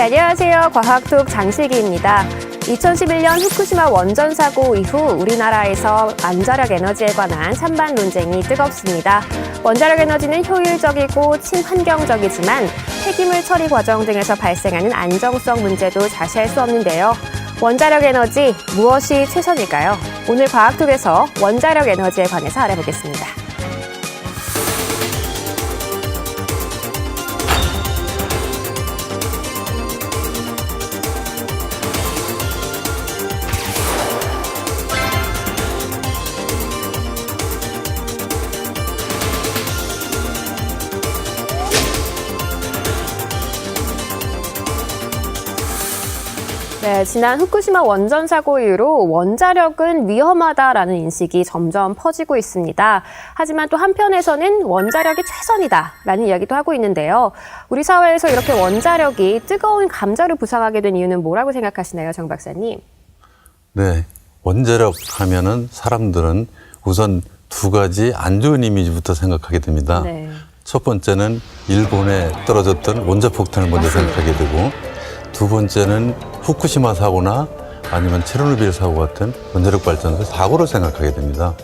안녕하세요. 과학톡 장슬기입니다. 2011년 후쿠시마 원전 사고 이후 우리나라에서 원자력 에너지에 관한 찬반 논쟁이 뜨겁습니다. 원자력 에너지는 효율적이고 친환경적이지만 폐기물 처리 과정 등에서 발생하는 안정성 문제도 자시할 수 없는데요. 원자력 에너지 무엇이 최선일까요? 오늘 과학톡에서 원자력 에너지에 관해서 알아보겠습니다. 네, 지난 후쿠시마 원전 사고 이후로 원자력은 위험하다라는 인식이 점점 퍼지고 있습니다. 하지만 또 한편에서는 원자력이 최선이다라는 이야기도 하고 있는데요. 우리 사회에서 이렇게 원자력이 뜨거운 감정을 부상하게 된 이유는 뭐라고 생각하시나요, 정 박사님? 네, 원자력 하면은 사람들은 우선 두 가지 안 좋은 이미지부터 생각하게 됩니다. 네. 첫 번째는 일본에 떨어졌던 원자폭탄을 먼저 생각하게 되고, 두 번째는 후쿠시마 사고나 아니면 체르노빌 사고 같은 원자력 발전소 사고를 생각하게 됩니다.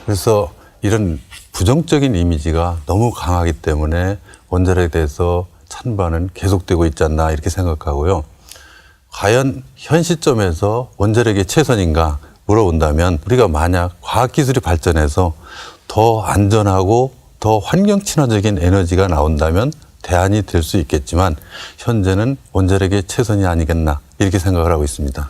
그래서 이런 부정적인 이미지가 너무 강하기 때문에 원자력에 대해서 찬반은 계속되고 있지 않나 이렇게 생각하고요. 과연 현 시점에서 원자력이 최선인가 물어본다면 우리가 만약 과학기술이 발전해서 더 안전하고 더 환경 친화적인 에너지가 나온다면 대안이 될 수 있겠지만 현재는 원자력이 최선이 아니겠나 이렇게 생각을 하고 있습니다.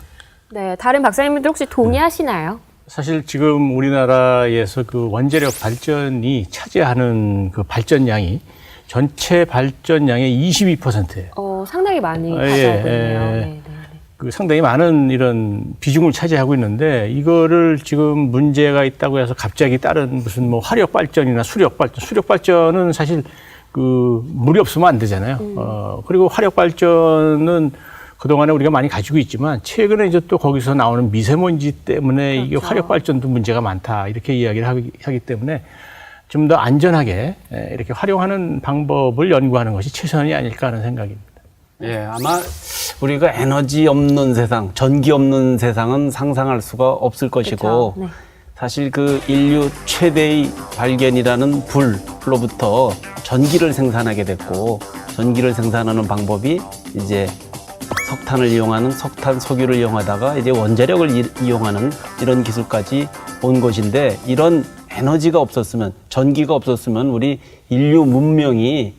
네, 다른 박사님들도 혹시 동의하시나요? 사실 지금 우리나라에서 그 원자력 발전이 차지하는 그 발전량이 전체 발전량의 22%예요. 상당히 많이 가져오고 있네요. 네. 그 상당히 많은 이런 비중을 차지하고 있는데 이거를 지금 문제가 있다고 해서 갑자기 다른 무슨 뭐 화력 발전이나 수력 발전은 사실 그 물이 없으면 안 되잖아요. 그리고 화력 발전은 그동안에 우리가 많이 가지고 있지만 최근에 이제 또 거기서 나오는 미세먼지 때문에 그렇죠. 이게 화력 발전도 문제가 많다 이렇게 이야기를 하기 때문에 좀 더 안전하게 이렇게 활용하는 방법을 연구하는 것이 최선이 아닐까 하는 생각입니다. 예, 아마 우리가 에너지 없는 세상, 전기 없는 세상은 상상할 수가 없을 것이고, 그렇죠. 네. 사실 그 인류 최대의 발견이라는 불로부터 전기를 생산하게 됐고, 전기를 생산하는 방법이 이제 석탄을 이용하는 석탄, 석유를 이용하다가 이제 원자력을 이용하는 이런 기술까지 온 것인데, 이런 에너지가 없었으면, 전기가 없었으면 우리 인류 문명이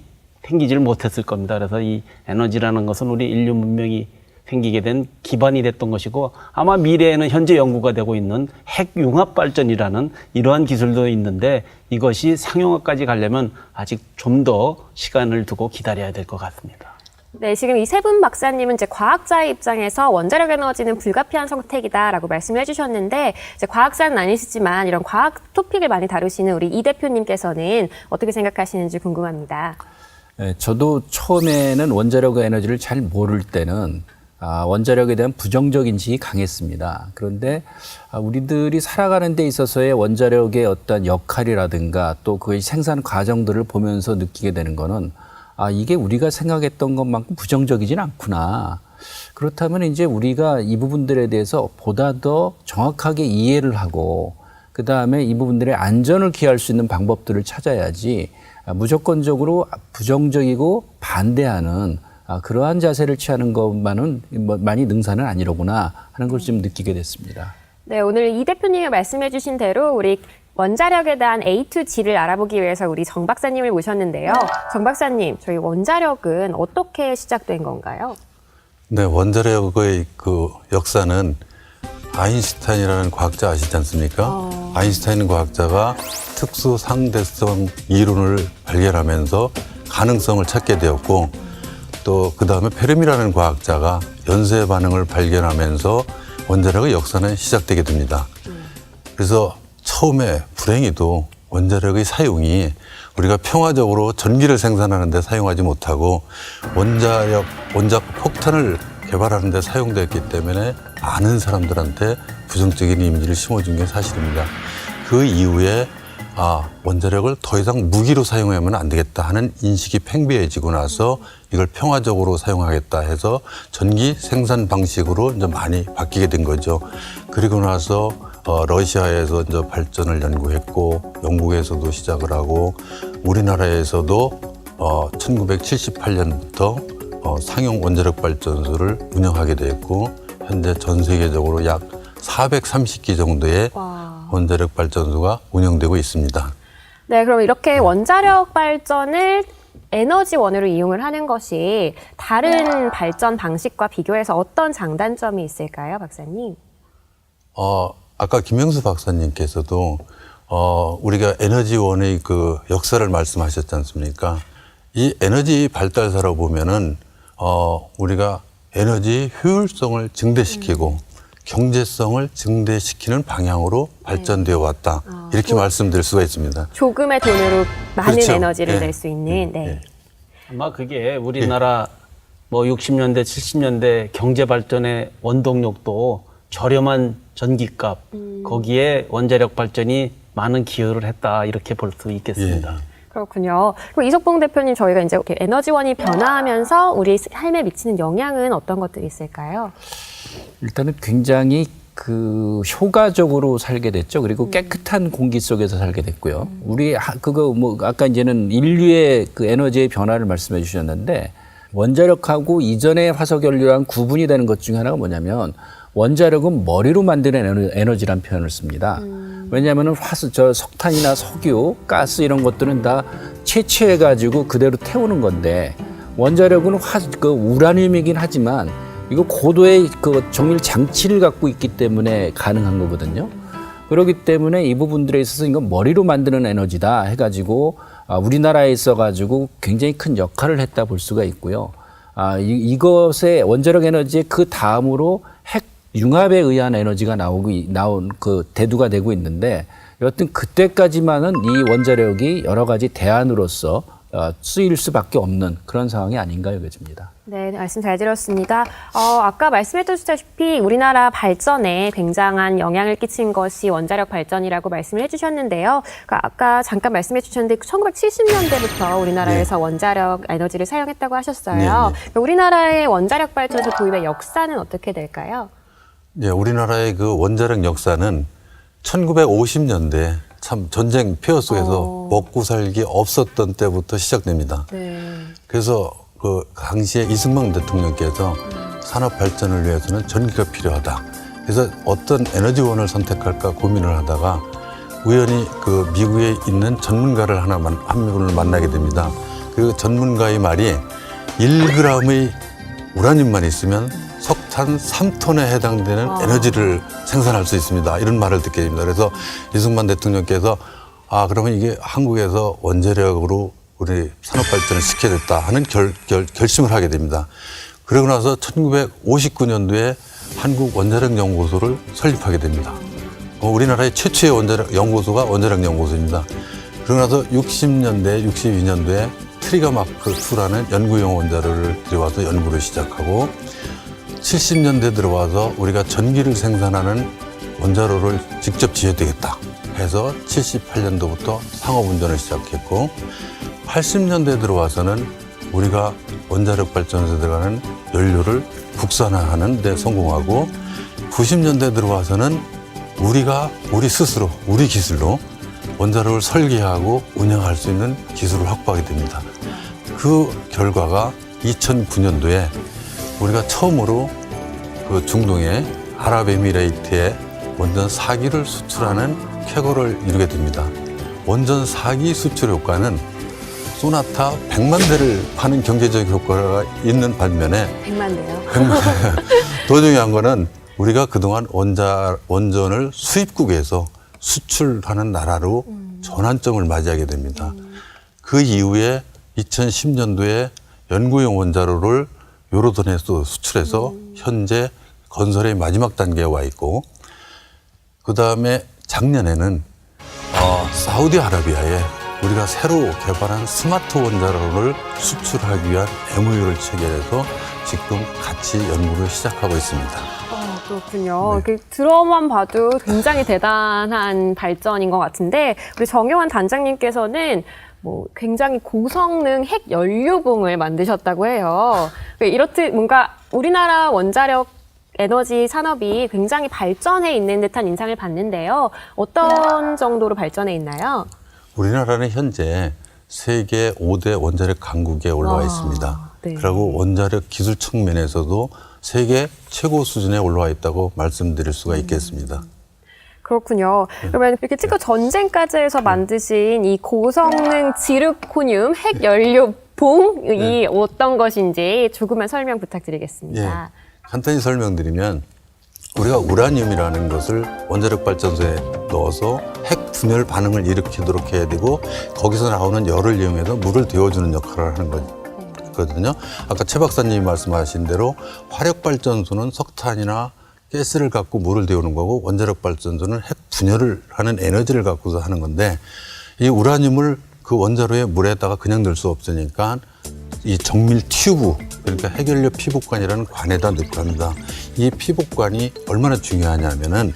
생기지를 못했을 겁니다. 그래서 이 에너지라는 것은 우리 인류 문명이 생기게 된 기반이 됐던 것이고, 아마 미래에는 현재 연구가 되고 있는 핵융합 발전이라는 이러한 기술도 있는데 이것이 상용화까지 가려면 아직 좀 더 시간을 두고 기다려야 될 것 같습니다. 네, 지금 이 세 분 박사님은 이제 과학자의 입장에서 원자력 에너지는 불가피한 선택이다라고 말씀을 해주셨는데, 이제 과학자는 아니시지만 이런 과학 토픽을 많이 다루시는 우리 이 대표님께서는 어떻게 생각하시는지 궁금합니다. 네, 저도 처음에는 원자력 에너지를 잘 모를 때는 원자력에 대한 부정적 인식이 강했습니다. 그런데 우리들이 살아가는 데 있어서의 원자력의 어떤 역할이라든가 또 그의 생산 과정들을 보면서 느끼게 되는 거는 이게 우리가 생각했던 것만큼 부정적이진 않구나. 그렇다면 이제 우리가 이 부분들에 대해서 보다 더 정확하게 이해를 하고 그다음에 이 부분들의 안전을 기할 수 있는 방법들을 찾아야지 무조건적으로 부정적이고 반대하는 그러한 자세를 취하는 것만은 많이 능사는 아니로구나 하는 걸 좀 느끼게 됐습니다. 네, 오늘 이 대표님이 말씀해 주신 대로 우리 원자력에 대한 A to G를 알아보기 위해서 우리 정 박사님을 모셨는데요. 정 박사님, 저희 원자력은 어떻게 시작된 건가요? 네, 원자력의 그 역사는 아인슈타인이라는 과학자 아시지 않습니까? 아인슈타인 과학자가 특수 상대성 이론을 발견하면서 가능성을 찾게 되었고, 또 그 다음에 페르미라는 과학자가 연쇄 반응을 발견하면서 원자력의 역사는 시작되게 됩니다. 그래서 처음에 불행히도 원자력의 사용이 우리가 평화적으로 전기를 생산하는 데 사용하지 못하고 원자력 폭탄을 개발하는 데 사용됐기 때문에 많은 사람들한테 부정적인 이미지를 심어준 게 사실입니다. 그 이후에 원자력을 더 이상 무기로 사용하면 안 되겠다 하는 인식이 팽배해지고 나서 이걸 평화적으로 사용하겠다 해서 전기 생산 방식으로 이제 많이 바뀌게 된 거죠. 그리고 나서 러시아에서 이제 발전을 연구했고 영국에서도 시작을 하고 우리나라에서도 1978년부터 상용 원자력 발전소를 운영하게 되었고 현재 전 세계적으로 약 430기 정도의 원자력 발전소가 운영되고 있습니다. 네, 그럼 이렇게 원자력 발전을 에너지원으로 이용을 하는 것이 다른 발전 방식과 비교해서 어떤 장단점이 있을까요, 박사님? 아까 김영수 박사님께서도 우리가 에너지원의 그 역사를 말씀하셨지 않습니까? 이 에너지 발달사로 보면은 우리가 에너지 효율성을 증대시키고 경제성을 증대시키는 방향으로 발전되어 왔다. 이렇게 말씀드릴 수가 있습니다. 조금의 돈으로 많은 그렇죠. 에너지를 네. 낼 수 있는. 네. 아마 그게 우리나라 뭐 60년대, 70년대 경제 발전의 원동력도 저렴한 전기값, 거기에 원자력 발전이 많은 기여를 했다 이렇게 볼 수 있겠습니다. 그렇군요. 그럼 이석봉 대표님, 저희가 이제 이렇게 에너지원이 변화하면서 우리 삶에 미치는 영향은 어떤 것들이 있을까요? 일단은 굉장히 그 효과적으로 살게 됐죠. 그리고 깨끗한 공기 속에서 살게 됐고요. 우리 그거 뭐 아까 이제는 인류의 그 에너지의 변화를 말씀해 주셨는데 원자력하고 이전의 화석연료랑 구분이 되는 것 중에 하나가 뭐냐면 원자력은 머리로 만드는 에너지란 표현을 씁니다. 왜냐하면 석탄이나 석유, 가스 이런 것들은 다 채취해가지고 그대로 태우는 건데 원자력은 우라늄이긴 하지만 이거 고도의 그 정밀 장치를 갖고 있기 때문에 가능한 거거든요. 그렇기 때문에 이 부분들에 있어서 이건 머리로 만드는 에너지다 해가지고 우리나라에 있어가지고 굉장히 큰 역할을 했다 볼 수가 있고요. 이것의 원자력 에너지의 그 다음으로 핵 융합에 의한 에너지가 나온 그 대두가 되고 있는데 여튼 그때까지만은 이 원자력이 여러 가지 대안으로서 쓰일 수밖에 없는 그런 상황이 아닌가 여겨집니다. 네, 말씀 잘 들었습니다. 아까 말씀해 주셨다시피 우리나라 발전에 굉장한 영향을 끼친 것이 원자력 발전이라고 말씀을 해주셨는데요. 그러니까 아까 잠깐 말씀해 주셨는데 1970년대부터 우리나라에서 원자력 에너지를 사용했다고 하셨어요. 그러니까 우리나라의 원자력 발전소 도입의 역사는 어떻게 될까요? 네, 우리나라의 그 원자력 역사는 1950년대 참 전쟁 폐허 속에서 먹고 살기 없었던 때부터 시작됩니다. 네. 그래서 그 당시에 이승만 대통령께서 산업 발전을 위해서는 전기가 필요하다. 그래서 어떤 에너지원을 선택할까 고민을 하다가 우연히 그 미국에 있는 전문가를 한 분을 만나게 됩니다. 그 전문가의 말이 1g의 우라늄만 있으면 석탄 3톤에 해당되는 에너지를 생산할 수 있습니다. 이런 말을 듣게 됩니다. 그래서 이승만 대통령께서 그러면 이게 한국에서 원자력으로 우리 산업 발전을 시켜야겠다 하는 결심을 하게 됩니다. 그러고 나서 1959년도에 한국 원자력 연구소를 설립하게 됩니다. 우리나라의 최초의 원자력 연구소가 원자력 연구소입니다. 그러고 나서 60년대, 62년도에 트리가마크2라는 연구용 원자로를 들여와서 연구를 시작하고 70년대 들어와서 우리가 전기를 생산하는 원자로를 직접 지어야 되겠다 해서 78년도부터 상업운전을 시작했고 80년대 들어와서는 우리가 원자력 발전소에 들어가는 연료를 국산화하는 데 성공하고 90년대 들어와서는 우리 스스로 우리 기술로 원자로를 설계하고 운영할 수 있는 기술을 확보하게 됩니다. 그 결과가 2009년도에 우리가 처음으로 그 중동의 아랍에미레이트에 원전 4기를 수출하는 쾌거를 이루게 됩니다. 원전 4기 수출 효과는 소나타 100만 대를 파는 경제적 효과가 있는 반면에 100만 대요. 더 중요한 거는 우리가 그동안 원전을 수입국에서 수출하는 나라로 전환점을 맞이하게 됩니다. 그 이후에 2010년도에 연구용 원자로를 요르단에서 수출해서 현재 건설의 마지막 단계에 와 있고 그다음에 작년에는 사우디아라비아에 우리가 새로 개발한 스마트 원자로를 수출하기 위한 MOU를 체결해서 지금 같이 연구를 시작하고 있습니다. 그렇군요. 그 드럼만 봐도 굉장히 대단한 발전인 것 같은데 우리 정용환 단장님께서는 뭐 굉장히 고성능 핵 연료봉을 만드셨다고 해요. 이렇듯 뭔가 우리나라 원자력 에너지 산업이 굉장히 발전해 있는 듯한 인상을 받는데요. 어떤 정도로 발전해 있나요? 우리나라는 현재 세계 5대 원자력 강국에 올라와 있습니다. 네. 그리고 원자력 기술 측면에서도 세계 최고 수준에 올라와 있다고 말씀드릴 수가 있겠습니다. 그렇군요. 그러면 이렇게 특히 전쟁까지 해서 만드신 이 고성능 지르코늄 핵 연료 봉이 어떤 것인지 조금만 설명 부탁드리겠습니다. 예, 간단히 설명드리면 우리가 우라늄이라는 것을 원자력 발전소에 넣어서 핵 분열 반응을 일으키도록 해야 되고 거기서 나오는 열을 이용해서 물을 데워주는 역할을 하는 거거든요. 아까 최 박사님이 말씀하신 대로 화력 발전소는 석탄이나 가스를 갖고 물을 데우는 거고 원자력 발전소는 핵 분열을 하는 에너지를 갖고서 하는 건데 이 우라늄을 그 원자로의 물에다가 그냥 넣을 수 없으니까 이 정밀 튜브 그러니까 핵연료 피복관이라는 관에다 넣고 합니다. 이 피복관이 얼마나 중요하냐면은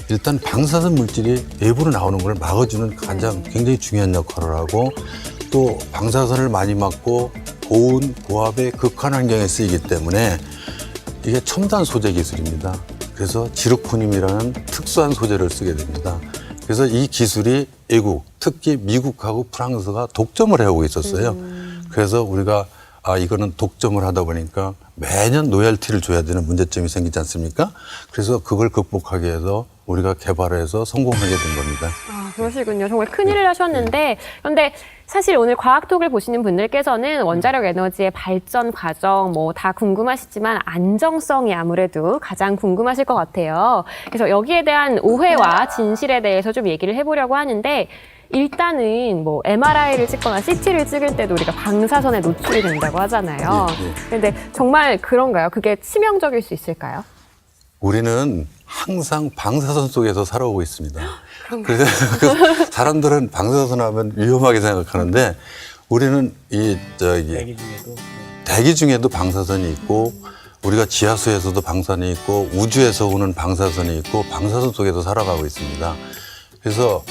일단 방사선 물질이 외부로 나오는 걸 막아주는 가장 굉장히 중요한 역할을 하고 또 방사선을 많이 막고 고온, 고압의 극한 환경에 쓰이기 때문에 이게 첨단 소재 기술입니다. 그래서 지르코늄이라는 특수한 소재를 쓰게 됩니다. 그래서 이 기술이 외국, 특히 미국하고 프랑스가 독점을 해오고 있었어요. 그래서 우리가 이거는 독점을 하다 보니까 매년 로열티를 줘야 되는 문제점이 생기지 않습니까? 그래서 그걸 극복하기 위해서 우리가 개발해서 성공하게 된 겁니다. 그러시군요. 정말 큰일을 하셨는데 그런데 사실 오늘 과학톡을 보시는 분들께서는 원자력 에너지의 발전 과정 뭐 다 궁금하시지만 안정성이 아무래도 가장 궁금하실 것 같아요. 그래서 여기에 대한 오해와 진실에 대해서 좀 얘기를 해보려고 하는데 일단은 뭐 MRI를 찍거나 CT를 찍을 때도 우리가 방사선에 노출이 된다고 하잖아요. 그런데 정말 그런가요? 그게 치명적일 수 있을까요? 우리는 항상 방사선 속에서 살아오고 있습니다. 그래서 사람들은 방사선 하면 위험하게 생각하는데 우리는 대기 중에도 방사선이 있고 우리가 지하수에서도 방사선이 있고 우주에서 오는 방사선이 있고 방사선 속에서 살아가고 있습니다. 그래서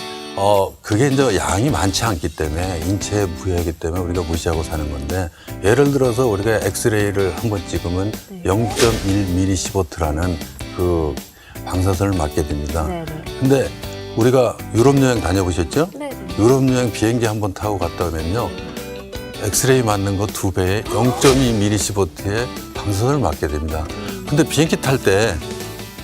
그게 이제 양이 많지 않기 때문에 인체에 무해하기 때문에 우리가 무시하고 사는 건데 예를 들어서 우리가 엑스레이를 한번 찍으면 0.1mSv라는 그 방사선을 맞게 됩니다. 근데 우리가 유럽 여행 다녀보셨죠? 유럽 여행 비행기 한번 타고 갔다 오면요. 엑스레이 맞는 거 2배에 0.2mSv의 방사선을 맞게 됩니다. 근데 비행기 탈 때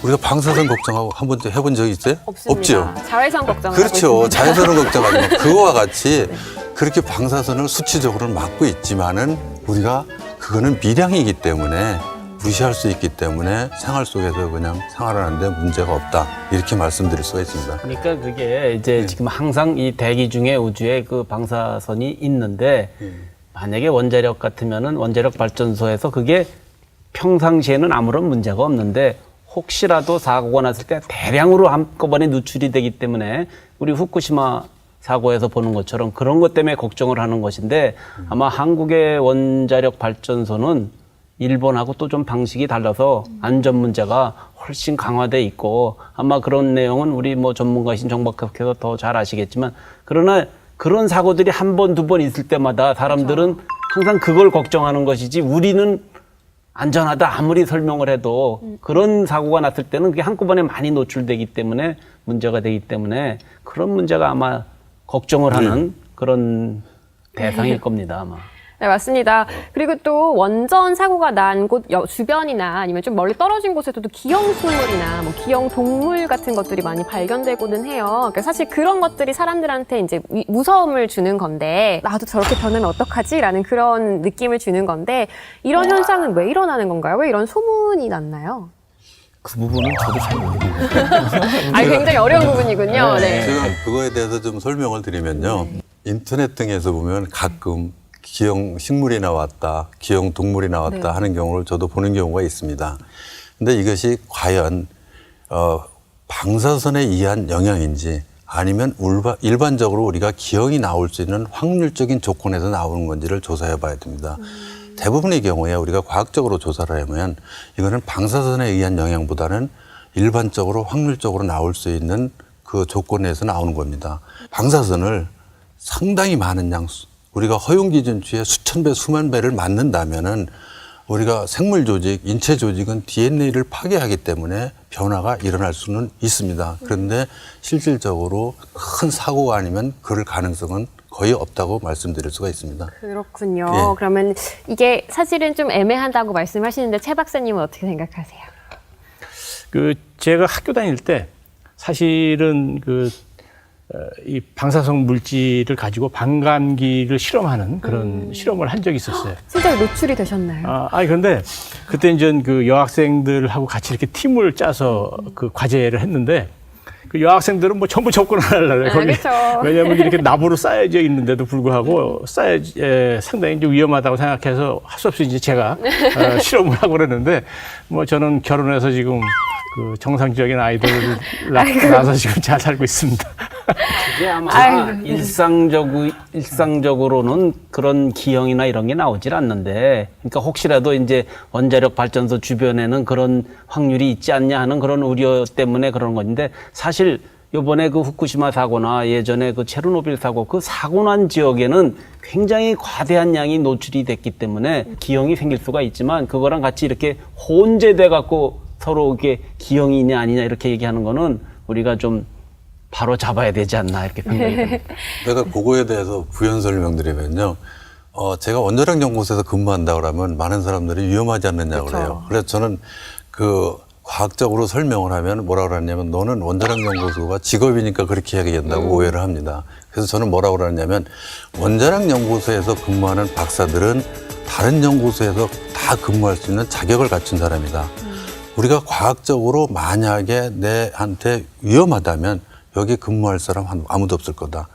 우리가 방사선 걱정하고 한 번도 해본 적이 있어요? 없습니다. 없죠. 자외선 걱정하고 그렇죠. 있습니다. 자외선을 걱정하고 그거와 같이 그렇게 방사선을 수치적으로는 막고 있지만은 우리가 그거는 미량이기 때문에 무시할 수 있기 때문에 생활 속에서 그냥 생활하는데 문제가 없다 이렇게 말씀드릴 수가 있습니다. 그러니까 그게 이제 지금 항상 이 대기 중에 우주에 그 방사선이 있는데 만약에 원자력 같으면은 원자력 발전소에서 그게 평상시에는 아무런 문제가 없는데 혹시라도 사고가 났을 때 대량으로 한꺼번에 누출이 되기 때문에 우리 후쿠시마 사고에서 보는 것처럼 그런 것 때문에 걱정을 하는 것인데 아마 한국의 원자력 발전소는 일본하고 또 좀 방식이 달라서 안전 문제가 훨씬 강화돼 있고 아마 그런 내용은 우리 뭐 전문가이신 정박학께서 더 잘 아시겠지만 그러나 그런 사고들이 한 번, 두 번 있을 때마다 사람들은 항상 그걸 걱정하는 것이지 우리는 안전하다 아무리 설명을 해도 그런 사고가 났을 때는 그게 한꺼번에 많이 노출되기 때문에 문제가 되기 때문에 그런 문제가 아마 걱정을 하는 그런 대상일 겁니다 아마. 네, 맞습니다. 그리고 또 원전 사고가 난 곳 주변이나 아니면 좀 멀리 떨어진 곳에서도 기형 식물이나 뭐 기형 동물 같은 것들이 많이 발견되고는 해요. 그러니까 사실 그런 것들이 사람들한테 이제 무서움을 주는 건데 나도 저렇게 변하면 어떡하지? 라는 그런 느낌을 주는 건데 이런 현상은 왜 일어나는 건가요? 왜 이런 소문이 났나요? 그 부분은 저도 잘 모르겠어요. 굉장히 어려운 부분이군요. 네. 제가 그거에 대해서 좀 설명을 드리면요. 인터넷 등에서 보면 가끔 기형 식물이 나왔다, 기형 동물이 나왔다 하는 경우를 저도 보는 경우가 있습니다. 근데 이것이 과연 방사선에 의한 영향인지 아니면 일반적으로 우리가 기형이 나올 수 있는 확률적인 조건에서 나오는 건지를 조사해 봐야 됩니다. 대부분의 경우에 우리가 과학적으로 조사를 하면 이거는 방사선에 의한 영향보다는 일반적으로 확률적으로 나올 수 있는 그 조건에서 나오는 겁니다. 방사선을 상당히 많은 양, 우리가 허용 기준치의 수천 배, 수만 배를 맞는다면은 우리가 생물 조직, 인체 조직은 DNA를 파괴하기 때문에 변화가 일어날 수는 있습니다. 그런데 실질적으로 큰 사고가 아니면 그럴 가능성은 거의 없다고 말씀드릴 수가 있습니다. 그렇군요. 예. 그러면 이게 사실은 좀 애매하다고 말씀하시는데 최 박사님은 어떻게 생각하세요? 제가 학교 다닐 때 사실은 이 방사성 물질을 가지고 방광기를 실험하는 그런 실험을 한 적이 있었어요. 실제로 노출이 되셨나요? 그런데 그때 이제 그 여학생들하고 같이 이렇게 팀을 짜서 그 과제를 했는데 그 여학생들은 뭐 전부 접근을 하려고 해요. 거기. 그렇죠. 왜냐하면 이렇게 나무로 쌓여져 있는데도 불구하고 상당히 이제 위험하다고 생각해서 할 수 없이 이제 제가 실험을 하고 그랬는데 뭐 저는 결혼해서 지금 그 정상적인 아이들을 낳아서 지금 잘 살고 있습니다. 그게 아마 일상적으로는 그런 기형이나 이런 게 나오질 않는데, 그러니까 혹시라도 이제 원자력 발전소 주변에는 그런 확률이 있지 않냐 하는 그런 우려 때문에 그런 건데, 사실 요번에 그 후쿠시마 사고나 예전에 그 체르노빌 사고, 그 사고 난 지역에는 굉장히 과대한 양이 노출이 됐기 때문에 기형이 생길 수가 있지만, 그거랑 같이 이렇게 혼재돼 갖고 서로 이게 기형이냐 아니냐 이렇게 얘기하는 거는 우리가 좀 바로 잡아야 되지 않나 이렇게 생각이 듭니다. 내가 그거에 대해서 부연 설명드리면요. 제가 원자력 연구소에서 근무한다 그러면 많은 사람들이 위험하지 않느냐고 그래요. 그래서 저는 그 과학적으로 설명을 하면 뭐라고 그러냐면 너는 원자력 연구소가 직업이니까 그렇게 얘기한다고 오해를 합니다. 그래서 저는 뭐라고 그러냐면 원자력 연구소에서 근무하는 박사들은 다른 연구소에서 다 근무할 수 있는 자격을 갖춘 사람이다. 우리가 과학적으로 만약에 내한테 위험하다면 여기 근무할 사람 아무도 없을 거다.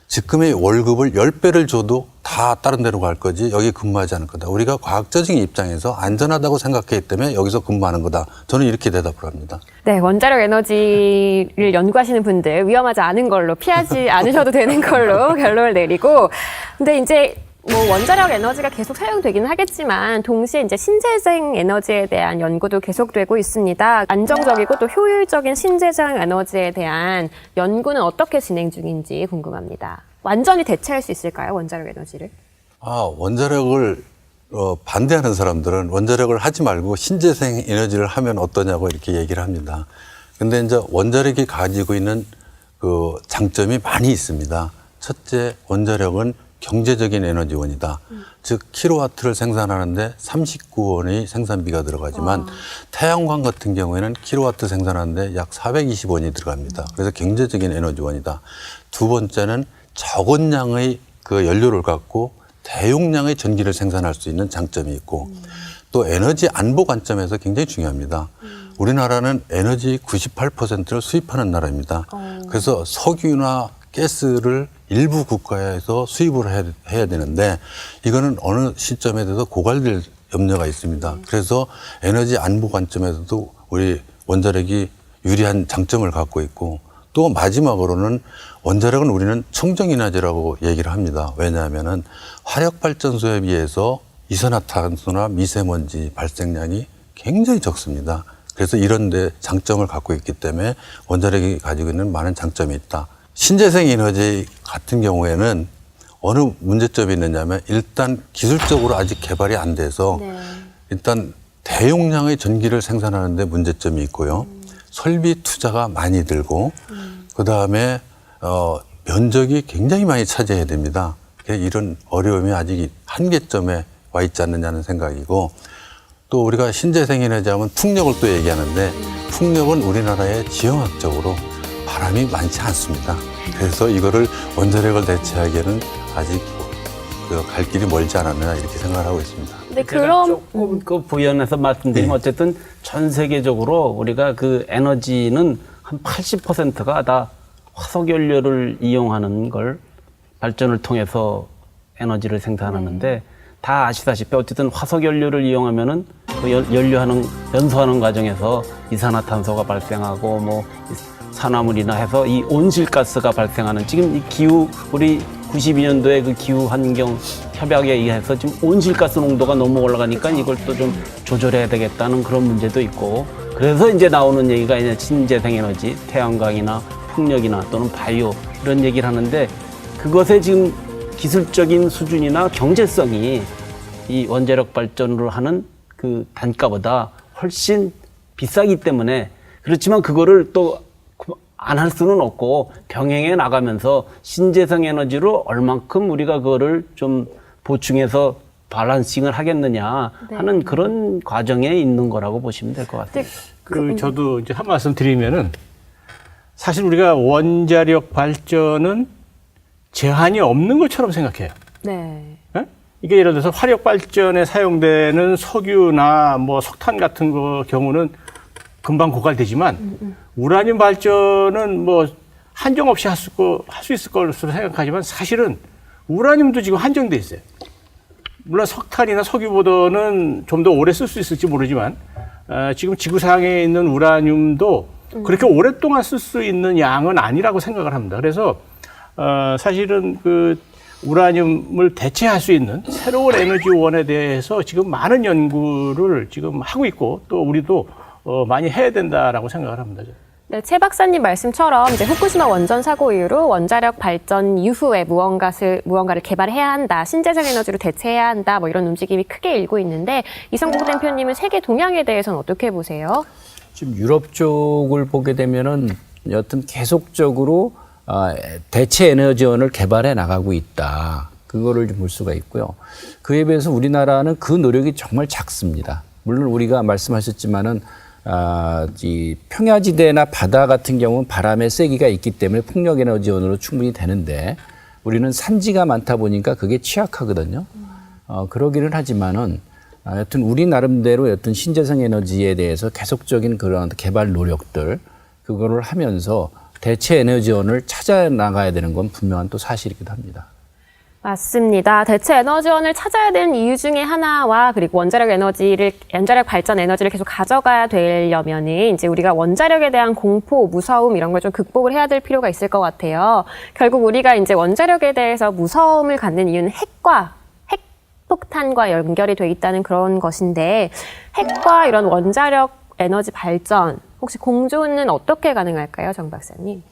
지금의 월급을 10배를 줘도 다 다른 데로 갈 거지 여기 근무하지 않을 거다. 우리가 과학적인 입장에서 안전하다고 생각했기 때문에 여기서 근무하는 거다. 저는 이렇게 대답을 합니다. 네, 원자력 에너지를 연구하시는 분들 위험하지 않은 걸로 피하지 않으셔도 되는 걸로 결론을 내리고, 근데 이제 뭐 원자력 에너지가 계속 사용되기는 하겠지만 동시에 이제 신재생 에너지에 대한 연구도 계속되고 있습니다. 안정적이고 또 효율적인 신재생 에너지에 대한 연구는 어떻게 진행 중인지 궁금합니다. 완전히 대체할 수 있을까요, 원자력 에너지를? 원자력을 반대하는 사람들은 원자력을 하지 말고 신재생 에너지를 하면 어떠냐고 이렇게 얘기를 합니다. 근데 이제 원자력이 가지고 있는 그 장점이 많이 있습니다. 첫째, 원자력은 경제적인 에너지원이다. 즉 킬로와트를 생산하는데 39원의 생산비가 들어가지만 태양광 같은 경우에는 킬로와트 생산하는데 약 420원이 들어갑니다. 그래서 경제적인 에너지원이다. 두 번째는 적은 양의 그 연료를 갖고 대용량의 전기를 생산할 수 있는 장점이 있고 또 에너지 안보 관점에서 굉장히 중요합니다. 우리나라는 에너지 98%를 수입하는 나라입니다. 그래서 석유나 가스를 일부 국가에서 수입을 해야 되는데 이거는 어느 시점에 대해서 고갈될 염려가 있습니다. 그래서 에너지 안보 관점에서도 우리 원자력이 유리한 장점을 갖고 있고 또 마지막으로는 원자력은 우리는 청정에너지라고 얘기를 합니다. 왜냐하면은 화력발전소에 비해서 이산화탄소나 미세먼지 발생량이 굉장히 적습니다. 그래서 이런 데 장점을 갖고 있기 때문에 원자력이 가지고 있는 많은 장점이 있다. 신재생 에너지 같은 경우에는 어느 문제점이 있느냐면 일단 기술적으로 아직 개발이 안 돼서 일단 대용량의 전기를 생산하는 데 문제점이 있고요. 설비 투자가 많이 들고 그다음에 면적이 굉장히 많이 차지해야 됩니다. 이런 어려움이 아직 한계점에 와 있지 않느냐는 생각이고 또 우리가 신재생 에너지 하면 풍력을 또 얘기하는데 풍력은 우리나라에 지형학적으로 바람이 많지 않습니다. 그래서 이거를 원자력을 대체하기에는 아직 갈 길이 멀지 않았나 이렇게 생각을 하고 있습니다. 네, 그럼 조금 그 부연해서 말씀드리면 어쨌든 전 세계적으로 우리가 그 에너지는 한 80%가 다 화석 연료를 이용하는 걸 발전을 통해서 에너지를 생산하는데 다 아시다시피 어쨌든 화석 연료를 이용하면은 그 연소하는 과정에서 이산화탄소가 발생하고 뭐 산화물이나 해서 이 온실가스가 발생하는 지금 이 기후 우리 92년도에 그 기후 환경 협약에 의해서 지금 온실가스 농도가 너무 올라가니까 이걸 또 좀 조절해야 되겠다는 그런 문제도 있고 그래서 이제 나오는 얘기가 이제 신재생에너지, 태양광이나 풍력이나 또는 바이오 이런 얘기를 하는데 그것의 지금 기술적인 수준이나 경제성이 이 원자력 발전으로 하는 그 단가보다 훨씬 비싸기 때문에 그렇지만 그거를 또 안 할 수는 없고 병행해 나가면서 신재생 에너지로 얼만큼 우리가 그거를 좀 보충해서 밸런싱을 하겠느냐 하는 그런 과정에 있는 거라고 보시면 될 것 같아요. 저도 이제 한 말씀 드리면은 사실 우리가 원자력 발전은 제한이 없는 것처럼 생각해요. 네. 예? 이게 예를 들어서 화력 발전에 사용되는 석유나 뭐 석탄 같은 거 경우는 금방 고갈되지만 우라늄 발전은 뭐 한정 없이 할 수 있을 것으로 생각하지만 사실은 우라늄도 지금 한정돼 있어요. 물론 석탄이나 석유보다는 좀 더 오래 쓸 수 있을지 모르지만 지금 지구상에 있는 우라늄도 그렇게 오랫동안 쓸 수 있는 양은 아니라고 생각을 합니다. 그래서 사실은 그 우라늄을 대체할 수 있는 새로운 에너지원에 대해서 지금 많은 연구를 지금 하고 있고 또 우리도 많이 해야 된다라고 생각을 합니다. 네, 최 박사님 말씀처럼 이제 후쿠시마 원전 사고 이후로 원자력 발전 이후에 무언가를 개발해야 한다, 신재생 에너지로 대체해야 한다, 뭐 이런 움직임이 크게 일고 있는데 이성국 대표님은 세계 동향에 대해서는 어떻게 보세요? 지금 유럽 쪽을 보게 되면은 여튼 계속적으로 대체 에너지원을 개발해 나가고 있다. 그거를 좀 볼 수가 있고요. 그에 비해서 우리나라는 그 노력이 정말 작습니다. 물론 우리가 말씀하셨지만은 이 평야지대나 바다 같은 경우는 바람의 세기가 있기 때문에 풍력 에너지원으로 충분히 되는데 우리는 산지가 많다 보니까 그게 취약하거든요. 그러기는 하지만은 여튼 우리 나름대로 여튼 신재생 에너지에 대해서 계속적인 그런 개발 노력들 그거를 하면서 대체 에너지원을 찾아 나가야 되는 건 분명한 또 사실이기도 합니다. 맞습니다. 대체 에너지원을 찾아야 되는 이유 중에 하나와 그리고 원자력 발전 에너지를 계속 가져가야 되려면은 이제 우리가 원자력에 대한 공포, 무서움 이런 걸 좀 극복을 해야 될 필요가 있을 것 같아요. 결국 우리가 이제 원자력에 대해서 무서움을 갖는 이유는 핵폭탄과 연결이 돼 있다는 그런 것인데 핵과 이런 원자력 에너지 발전 혹시 공존은 어떻게 가능할까요, 정 박사님?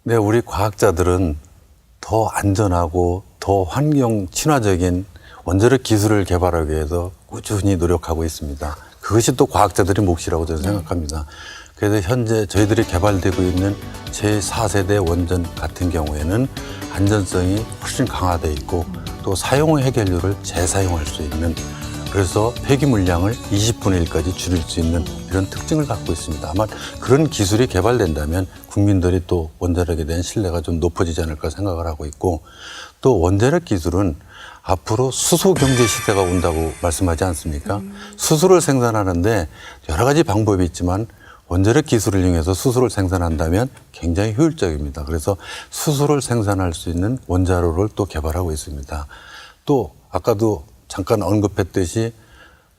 네, 우리 과학자들은 더 안전하고 더 환경 친화적인 원자력 기술을 개발하기 위해서 꾸준히 노력하고 있습니다. 그것이 또 과학자들의 몫이라고 저는 생각합니다. 그래서 현재 저희들이 개발되고 있는 제4세대 원전 같은 경우에는 안전성이 훨씬 강화되어 있고 또 사용 해결률을 재사용할 수 있는 그래서 폐기 물량을 20분의 1까지 줄일 수 있는 이런 특징을 갖고 있습니다. 아마 그런 기술이 개발된다면 국민들이 또 원자력에 대한 신뢰가 좀 높아지지 않을까 생각을 하고 있고 또 원자력 기술은 앞으로 수소 경제 시대가 온다고 말씀하지 않습니까? 수소를 생산하는데 여러 가지 방법이 있지만 원자력 기술을 이용해서 수소를 생산한다면 굉장히 효율적입니다. 그래서 수소를 생산할 수 있는 원자로를 또 개발하고 있습니다. 또 아까도 잠깐 언급했듯이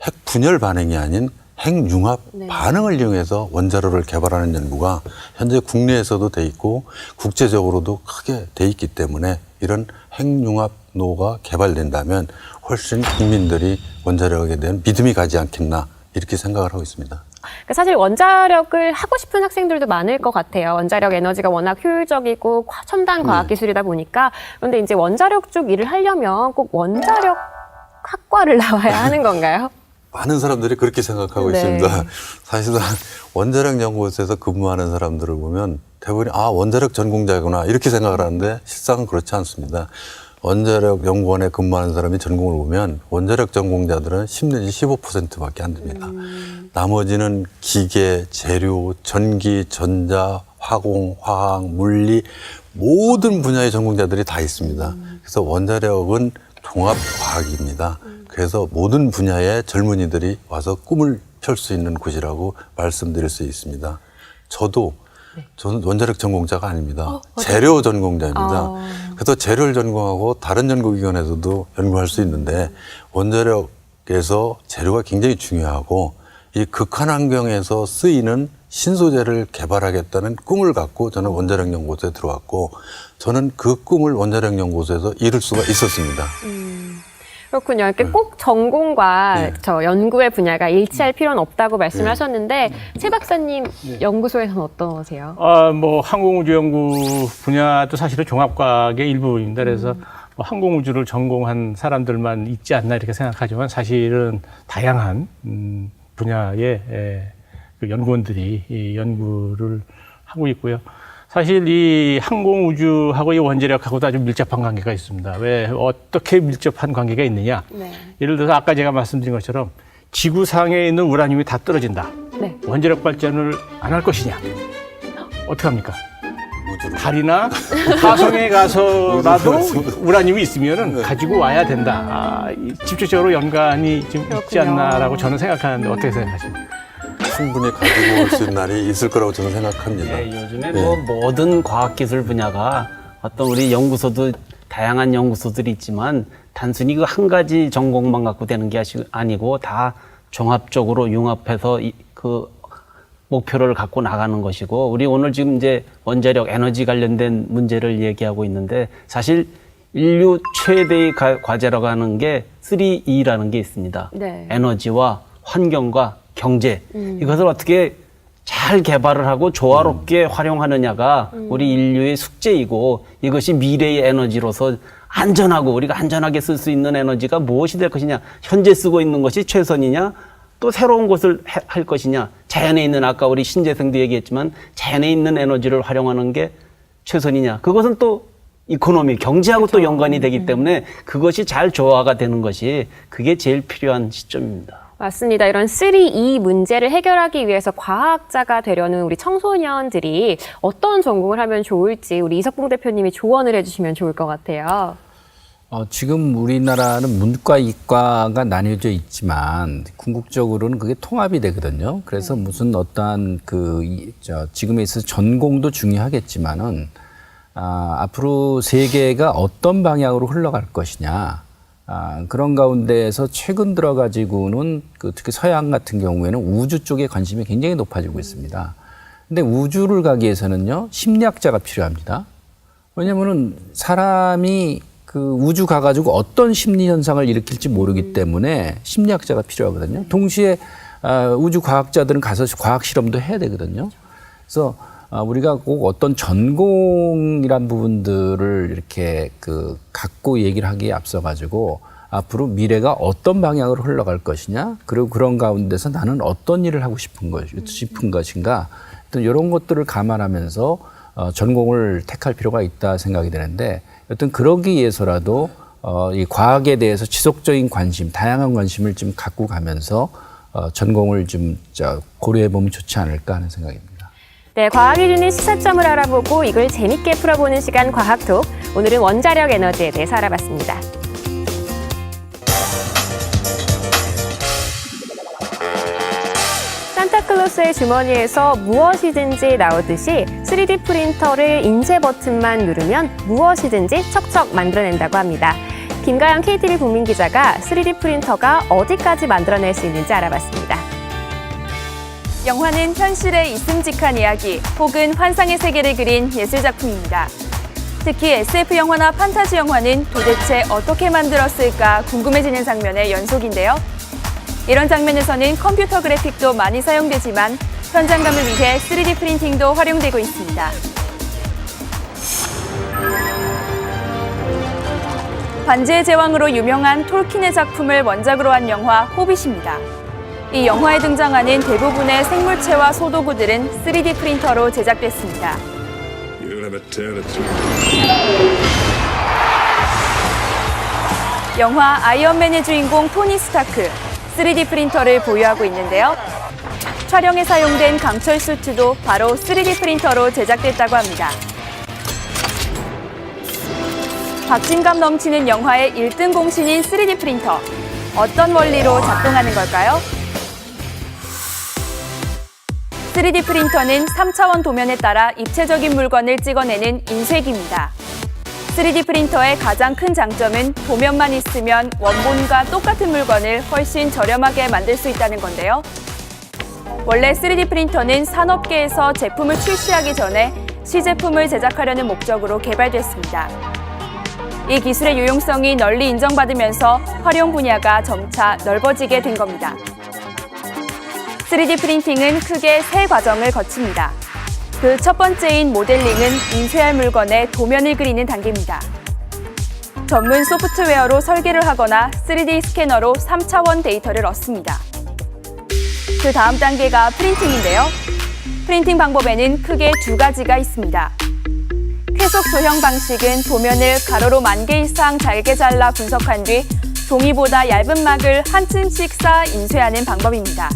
핵 분열 반응이 아닌 핵융합 반응을 이용해서 원자로를 개발하는 연구가 현재 국내에서도 돼 있고 국제적으로도 크게 돼 있기 때문에 이런 핵융합로가 개발된다면 훨씬 국민들이 원자력에 대한 믿음이 가지 않겠나 이렇게 생각을 하고 있습니다. 사실 원자력을 하고 싶은 학생들도 많을 것 같아요. 원자력 에너지가 워낙 효율적이고 첨단 과학기술이다 보니까. 그런데 이제 원자력 쪽 일을 하려면 꼭 원자력 학과를 나와야 하는 건가요? 많은 사람들이 그렇게 생각하고 있습니다. 사실은 원자력 연구소에서 근무하는 사람들을 보면 대부분이 원자력 전공자구나 이렇게 생각을 하는데 실상은 그렇지 않습니다. 원자력 연구원에 근무하는 사람이 전공을 보면 원자력 전공자들은 10 내지 15%밖에 안 됩니다. 나머지는 기계, 재료, 전기, 전자, 화공, 화학, 물리 모든 분야의 전공자들이 다 있습니다. 그래서 원자력은 종합과학입니다. 그래서 모든 분야의 젊은이들이 와서 꿈을 펼 수 있는 곳이라고 말씀드릴 수 있습니다. 저는 원자력 전공자가 아닙니다. 재료 전공자입니다. 그래서 재료를 전공하고 다른 연구기관에서도 연구할 수 있는데 원자력에서 재료가 굉장히 중요하고 이 극한 환경에서 쓰이는 신소재를 개발하겠다는 꿈을 갖고 저는 원자력 연구소에 들어왔고 저는 그 꿈을 원자력 연구소에서 이룰 수가 있었습니다. 그렇군요. 이렇게 꼭 전공과 네. 저 연구의 분야가 일치할 필요는 없다고 말씀을 하셨는데 최 박사님 연구소에서는 어떠세요? 뭐 항공우주연구 분야도 사실은 종합과학의 일부입니다. 그래서 뭐 항공우주를 전공한 사람들만 있지 않나 이렇게 생각하지만 사실은 다양한 분야의 그 연구원들이 이 연구를 하고 있고요. 사실 이 항공우주하고 이 원자력하고도 아주 밀접한 관계가 있습니다. 왜 어떻게 밀접한 관계가 있느냐? 네. 예를 들어서 아까 제가 말씀드린 것처럼 지구상에 있는 우라늄이 다 떨어진다. 네. 원자력 발전을 안 할 것이냐? 어떻게 합니까? 우주로. 달이나 화성에 가서라도 우라늄이 있으면 가지고 와야 된다. 직접적으로 연관이 좀 있지 그렇군요. 않나라고 저는 생각하는데 어떻게 생각하십니까? 충분히 가지고 올 수 있는 날이 있을 거라고 저는 생각합니다. 네, 요즘에 뭐 모든 과학기술 분야가 어떤 우리 연구소도 다양한 연구소들이 있지만 단순히 그 한 가지 전공만 갖고 되는 게 아니고 다 종합적으로 융합해서 그 목표를 갖고 나가는 것이고 우리 오늘 지금 이제 원자력 에너지 관련된 문제를 얘기하고 있는데 사실 인류 최대의 과제라고 하는 게 3E라는 게 있습니다. 네. 에너지와 환경과 경제 이것을 어떻게 잘 개발을 하고 조화롭게 활용하느냐가 우리 인류의 숙제이고 이것이 미래의 에너지로서 안전하고 우리가 안전하게 쓸 수 있는 에너지가 무엇이 될 것이냐 현재 쓰고 있는 것이 최선이냐 또 새로운 것을 할 것이냐 자연에 있는 아까 우리 신재생도 얘기했지만 자연에 있는 에너지를 활용하는 게 최선이냐 그것은 또 이코노미 경제하고 또 연관이 되기 때문에 그것이 잘 조화가 되는 것이 그게 제일 필요한 시점입니다. 맞습니다. 이런 3E 문제를 해결하기 위해서 과학자가 되려는 우리 청소년들이 어떤 전공을 하면 좋을지 우리 이석봉 대표님이 조언을 해주시면 좋을 것 같아요. 지금 우리나라는 문과, 이과가 나뉘어져 있지만 궁극적으로는 그게 통합이 되거든요. 그래서 무슨 어떠한 지금에 있어서 전공도 중요하겠지만은 앞으로 세계가 어떤 방향으로 흘러갈 것이냐. 그런 가운데에서 최근 들어가지고는 특히 서양 같은 경우에는 우주 쪽에 관심이 굉장히 높아지고 있습니다. 근데 우주를 가기 위해서는요, 심리학자가 필요합니다. 왜냐면은 사람이 우주 가가지고 어떤 심리 현상을 일으킬지 모르기 때문에 심리학자가 필요하거든요. 동시에 우주 과학자들은 가서 과학 실험도 해야 되거든요. 그래서 우리가 꼭 어떤 전공이란 부분들을 이렇게 갖고 얘기를 하기에 앞서가지고 앞으로 미래가 어떤 방향으로 흘러갈 것이냐, 그리고 그런 가운데서 나는 어떤 일을 하고 싶은 것인가, 이런 것들을 감안하면서 전공을 택할 필요가 있다 생각이 되는데, 여튼 그러기 위해서라도 이 과학에 대해서 지속적인 관심, 다양한 관심을 좀 갖고 가면서 전공을 좀 고려해 보면 좋지 않을까 하는 생각입니다. 네, 과학이 주는 시사점을 알아보고 이걸 재밌게 풀어보는 시간 과학톡. 오늘은 원자력 에너지에 대해서 알아봤습니다. 산타클로스의 주머니에서 무엇이든지 나오듯이 3D 프린터를 인쇄 버튼만 누르면 무엇이든지 척척 만들어낸다고 합니다. 김가영 KTV 국민기자가 3D 프린터가 어디까지 만들어낼 수 있는지 알아봤습니다. 영화는 현실의 있음직한 이야기 혹은 환상의 세계를 그린 예술작품입니다. 특히 SF 영화나 판타지 영화는 도대체 어떻게 만들었을까 궁금해지는 장면의 연속인데요. 이런 장면에서는 컴퓨터 그래픽도 많이 사용되지만 현장감을 위해 3D 프린팅도 활용되고 있습니다. 반지의 제왕으로 유명한 톨킨의 작품을 원작으로 한 영화 호빗입니다. 이 영화에 등장하는 대부분의 생물체와 소도구들은 3D 프린터로 제작됐습니다. 영화 아이언맨의 주인공 토니 스타크, 3D 프린터를 보유하고 있는데요. 촬영에 사용된 강철 수트도 바로 3D 프린터로 제작됐다고 합니다. 박진감 넘치는 영화의 1등 공신인 3D 프린터. 어떤 원리로 작동하는 걸까요? 3D 프린터는 3차원 도면에 따라 입체적인 물건을 찍어내는 인쇄기입니다. 3D 프린터의 가장 큰 장점은 도면만 있으면 원본과 똑같은 물건을 훨씬 저렴하게 만들 수 있다는 건데요. 원래 3D 프린터는 산업계에서 제품을 출시하기 전에 시제품을 제작하려는 목적으로 개발됐습니다. 이 기술의 유용성이 널리 인정받으면서 활용 분야가 점차 넓어지게 된 겁니다. 3D 프린팅은 크게 세 과정을 거칩니다. 그 첫 번째인 모델링은 인쇄할 물건의 도면을 그리는 단계입니다. 전문 소프트웨어로 설계를 하거나 3D 스캐너로 3차원 데이터를 얻습니다. 그 다음 단계가 프린팅인데요. 프린팅 방법에는 크게 두 가지가 있습니다. 쾌속 조형 방식은 도면을 가로로 10,000개 이상 잘게 잘라 분석한 뒤 종이보다 얇은 막을 한 층씩 쌓아 인쇄하는 방법입니다.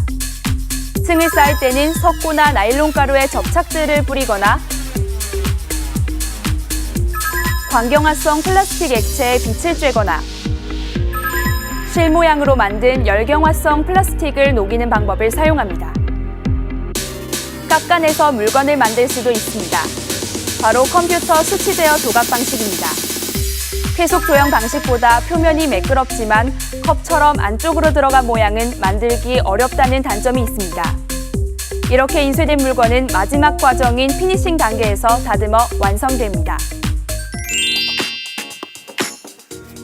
층을 쌓을 때는 석고나 나일론 가루에 접착제를 뿌리거나 광경화성 플라스틱 액체에 빛을 쬐거나 실 모양으로 만든 열경화성 플라스틱을 녹이는 방법을 사용합니다. 깎아내서 물건을 만들 수도 있습니다. 바로 컴퓨터 수치대어 조각 방식입니다. 쾌속 조형 방식보다 표면이 매끄럽지만 컵처럼 안쪽으로 들어간 모양은 만들기 어렵다는 단점이 있습니다. 이렇게 인쇄된 물건은 마지막 과정인 피니싱 단계에서 다듬어 완성됩니다.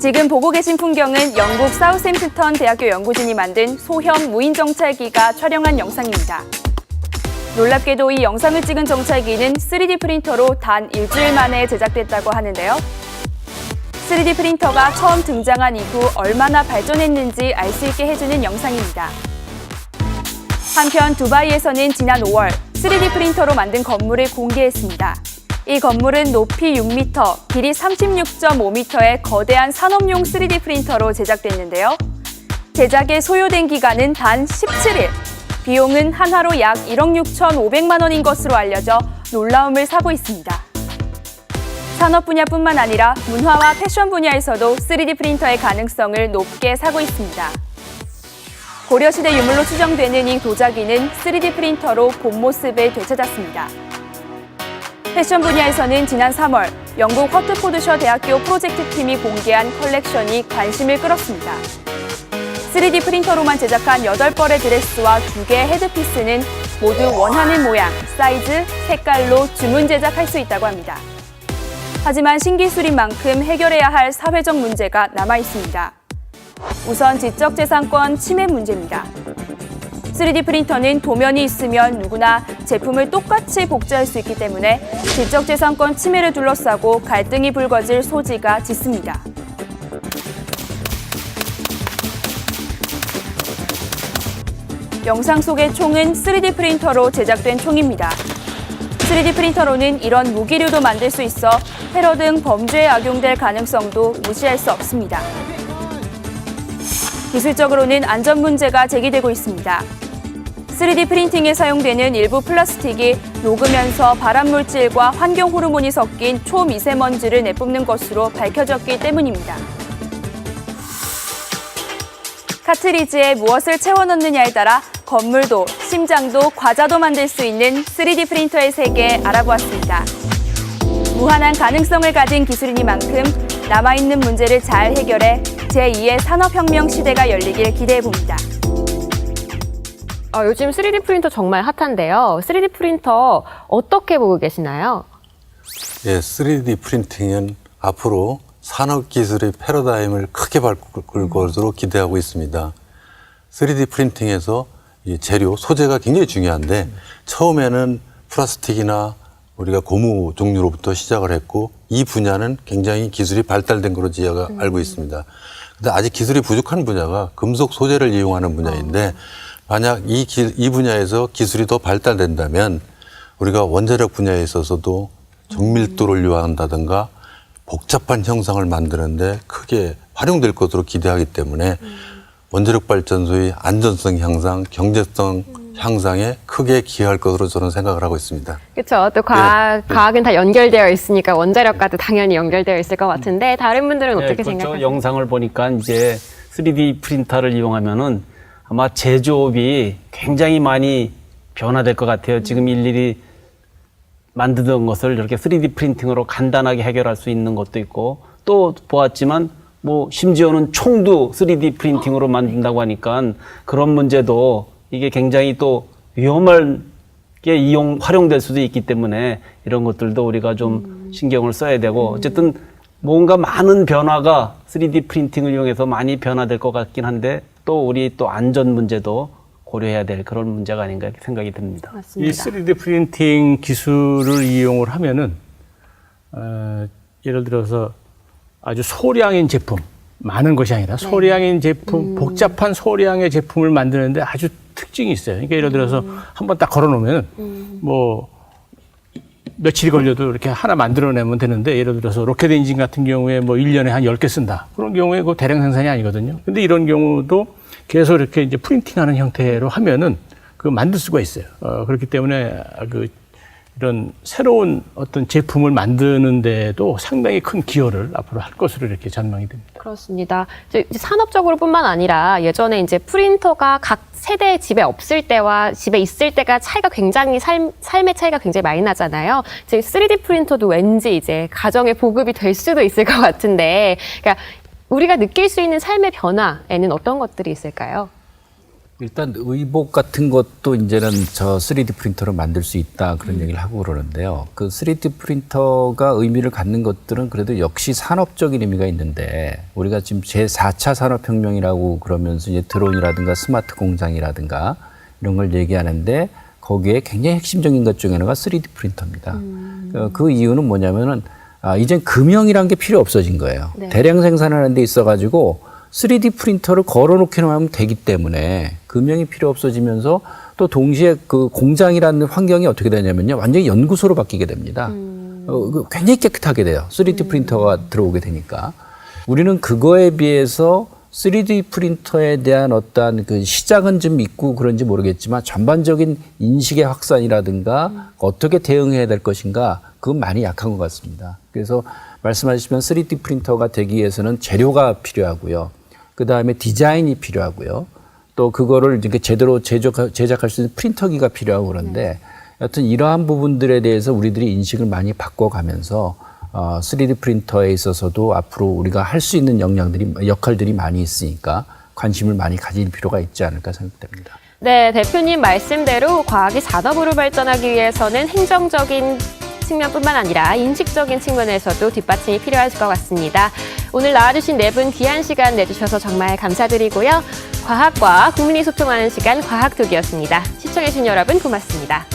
지금 보고 계신 풍경은 영국 사우샘프턴 대학교 연구진이 만든 소형 무인 정찰기가 촬영한 영상입니다. 놀랍게도 이 영상을 찍은 정찰기는 3D 프린터로 단 일주일 만에 제작됐다고 하는데요. 3D 프린터가 처음 등장한 이후 얼마나 발전했는지 알 수 있게 해주는 영상입니다. 한편 두바이에서는 지난 5월 3D 프린터로 만든 건물을 공개했습니다. 이 건물은 높이 6m, 길이 36.5m의 거대한 산업용 3D 프린터로 제작됐는데요. 제작에 소요된 기간은 단 17일. 비용은 한화로 약 1억 6,500만 원인 것으로 알려져 놀라움을 사고 있습니다. 산업 분야뿐만 아니라 문화와 패션 분야에서도 3D 프린터의 가능성을 높게 사고 있습니다. 고려시대 유물로 추정되는 이 도자기는 3D 프린터로 본 모습을 되찾았습니다. 패션 분야에서는 지난 3월 영국 허트포드셔 대학교 프로젝트 팀이 공개한 컬렉션이 관심을 끌었습니다. 3D 프린터로만 제작한 8벌의 드레스와 2개의 헤드피스는 모두 원하는 모양, 사이즈, 색깔로 주문 제작할 수 있다고 합니다. 하지만 신기술인 만큼 해결해야 할 사회적 문제가 남아 있습니다. 우선 지적재산권 침해 문제입니다. 3D 프린터는 도면이 있으면 누구나 제품을 똑같이 복제할 수 있기 때문에 지적재산권 침해를 둘러싸고 갈등이 불거질 소지가 짙습니다. 영상 속의 총은 3D 프린터로 제작된 총입니다. 3D 프린터로는 이런 무기류도 만들 수 있어 테러 등 범죄에 악용될 가능성도 무시할 수 없습니다. 기술적으로는 안전 문제가 제기되고 있습니다. 3D 프린팅에 사용되는 일부 플라스틱이 녹으면서 발암물질과 환경 호르몬이 섞인 초미세먼지를 내뿜는 것으로 밝혀졌기 때문입니다. 카트리지에 무엇을 채워 넣느냐에 따라 건물도, 심장도, 과자도 만들 수 있는 3D 프린터의 세계 알아보았습니다. 무한한 가능성을 가진 기술이니만큼 남아있는 문제를 잘 해결해 제2의 산업혁명 시대가 열리길 기대해봅니다. 요즘 3D 프린터 정말 핫한데요. 3D 프린터 어떻게 보고 계시나요? 예, 3D 프린팅은 앞으로 산업기술의 패러다임을 크게 바꿀 것으로 기대하고 있습니다. 3D 프린팅에서 이 재료, 소재가 굉장히 중요한데 처음에는 플라스틱이나 우리가 고무 종류로부터 시작을 했고 이 분야는 굉장히 기술이 발달된 걸로 제가 알고 있습니다. 근데 아직 기술이 부족한 분야가 금속 소재를 이용하는 분야인데 만약 이 분야에서 기술이 더 발달된다면 우리가 원자력 분야에 있어서도 정밀도를 요한다든가 복잡한 형상을 만드는데 크게 활용될 것으로 기대하기 때문에 원자력 발전소의 안전성 향상, 경제성 향상에 크게 기여할 것으로 저는 생각을 하고 있습니다. 그렇죠. 또 과학은 다 연결되어 있으니까 원자력과도 당연히 연결되어 있을 것 같은데 다른 분들은 어떻게 그렇죠. 생각하세요? 영상을 보니까 이제 3D 프린터를 이용하면은 아마 제조업이 굉장히 많이 변화될 것 같아요. 지금 일일이 만드던 것을 이렇게 3D 프린팅으로 간단하게 해결할 수 있는 것도 있고 또 보았지만 뭐 심지어는 총도 3D 프린팅으로 만든다고 하니까 그런 문제도 이게 굉장히 또 위험하게 활용될 수도 있기 때문에 이런 것들도 우리가 좀 신경을 써야 되고 어쨌든 뭔가 많은 변화가 3D 프린팅을 이용해서 많이 변화될 것 같긴 한데 또 우리 또 안전 문제도 고려해야 될 그런 문제가 아닌가 생각이 듭니다. 이 맞습니다. 3D 프린팅 기술을 이용을 하면은 예를 들어서 아주 소량인 제품, 많은 것이 아니라 소량인 제품, 복잡한 소량의 제품을 만드는데 아주 특징이 있어요. 그러니까 예를 들어서 한번 딱 걸어놓으면 뭐 며칠이 걸려도 이렇게 하나 만들어내면 되는데, 예를 들어서 로켓 엔진 같은 경우에 뭐 1년에 한 10개 쓴다. 그런 경우에 그 대량 생산이 아니거든요. 근데 이런 경우도 계속 이렇게 이제 프린팅하는 형태로 하면은 그 만들 수가 있어요. 그렇기 때문에 이런 새로운 어떤 제품을 만드는 데도 상당히 큰 기여를 앞으로 할 것으로 이렇게 전망이 됩니다. 그렇습니다. 이제 산업적으로뿐만 아니라 예전에 이제 프린터가 각 세대 집에 없을 때와 집에 있을 때가 차이가 굉장히 삶의 차이가 굉장히 많이 나잖아요. 이제 3D 프린터도 왠지 이제 가정에 보급이 될 수도 있을 것 같은데, 그러니까 우리가 느낄 수 있는 삶의 변화에는 어떤 것들이 있을까요? 일단 의복 같은 것도 이제는 저 3D 프린터로 만들 수 있다 그런 얘기를 하고 그러는데요. 그 3D 프린터가 의미를 갖는 것들은 그래도 역시 산업적인 의미가 있는데, 우리가 지금 제4차 산업혁명이라고 그러면서 이제 드론이라든가 스마트 공장이라든가 이런 걸 얘기하는데, 거기에 굉장히 핵심적인 것 중에 하나가 3D 프린터입니다. 그 이유는 뭐냐면은 이젠 금형이란 게 필요 없어진 거예요. 네. 대량 생산하는 데 있어가지고 3D 프린터를 걸어놓기만 하면 되기 때문에 금형이 필요 없어지면서, 또 동시에 그 공장이라는 환경이 어떻게 되냐면요, 완전히 연구소로 바뀌게 됩니다. 굉장히 깨끗하게 돼요. 3D 프린터가 들어오게 되니까. 우리는 그거에 비해서 3D 프린터에 대한 어떠한 그 시작은 좀 있고 그런지 모르겠지만, 전반적인 인식의 확산이라든가 어떻게 대응해야 될 것인가, 그건 많이 약한 것 같습니다. 그래서 말씀하시면 3D 프린터가 되기 위해서는 재료가 필요하고요. 그 다음에 디자인이 필요하고요. 또 그거를 이렇게 제대로 제작할 수 있는 프린터기가 필요하고 그런데, 여튼 이러한 부분들에 대해서 우리들이 인식을 많이 바꿔가면서 3D 프린터에 있어서도 앞으로 우리가 할 수 있는 역할들이 많이 있으니까 관심을 많이 가질 필요가 있지 않을까 생각됩니다. 네, 대표님 말씀대로 과학이 산업으로 발전하기 위해서는 행정적인 측면뿐만 아니라 인식적인 측면에서도 뒷받침이 필요하실 것 같습니다. 오늘 나와주신 네 분 귀한 시간 내주셔서 정말 감사드리고요. 과학과 국민이 소통하는 시간 과학톡이었습니다. 시청해주신 여러분 고맙습니다.